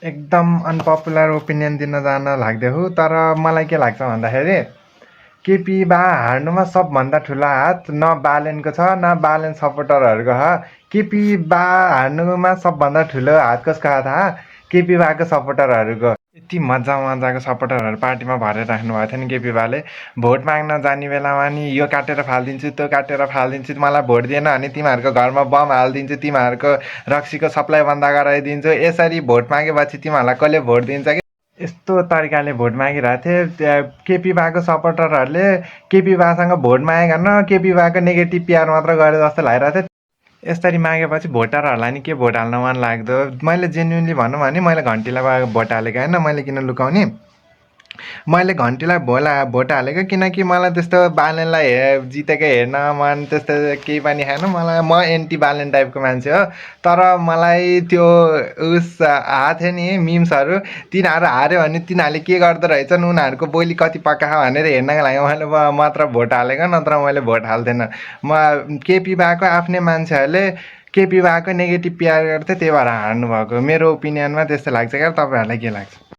एकदम unpopular opinion दिन जान लाग्दैछु तर मलाई के लाग्छ भन्दाखेरि केपी बा हार्नुमा सबभन्दा ठुलो हात न बालेनको छ न बालेन सपोर्टरहरूको छ। केपी बा हार्नुमा सबभन्दा ठुलो हात कसको हात थाहा? केपी बाको सपोर्टरहरूको। यति मजा मजाको सपोर्टरहरू पार्टीमा भरेर राख्नुभएको थियो नि केपी बाले। भोट माग्न जाने बेलामा नि यो काटेर फालिदिन्छु त्यो काटेर फालिदिन्छु, मलाई भोट दिएन भने तिमीहरूको घरमा बम हालिदिन्छु, तिमीहरूको रक्सीको सप्लाई बन्द गराइदिन्छु, यसरी भोट मागेपछि तिमीहरूलाई कसले भोट दिन्छ कि यस्तो तरिकाले भोट मागिरहेको थिएँ। त्यहाँ केपी बाको सपोर्टरहरूले केपी बासँग भोट मागेन, केपी बाको नेगेटिभ पिआर मात्र गरे जस्तो लागिरहेको थियो। यसरी मागेपछि भोटरहरूलाई नि के भोट हाल्न मन लाग्दो? मैले जेन्युनली भनौँ भने मैले घन्टीलाई भोट हालेको होइन, मैले किन लुकाउने? मैले घन्टीलाई भोट हालेको किनकि मलाई त्यस्तो बालेनलाई जितेको हेर्न मन त्यस्तो केही पनि छैन। म एन्टी बालेन टाइपको मान्छे हो। तर मलाई त्यो आएको थियो नि मिम्सहरू, तिनीहरू हार्यो भने तिनीहरूले के गर्दो रहेछन्, उनीहरूको बोली कति पक्का छ भनेर हेर्नको लागि मैले मात्र भोट हालेको, नत्र मैले भोट हाल्थेन। केपी भएको आफ्नै मान्छेहरूले केपी भएको नेगेटिभ पिआर गर्थ्यो, त्यही भएर हार्नुभएको। मेरो ओपिनियनमा त्यस्तो लाग्छ क्या। तपाईँहरूलाई के लाग्छ?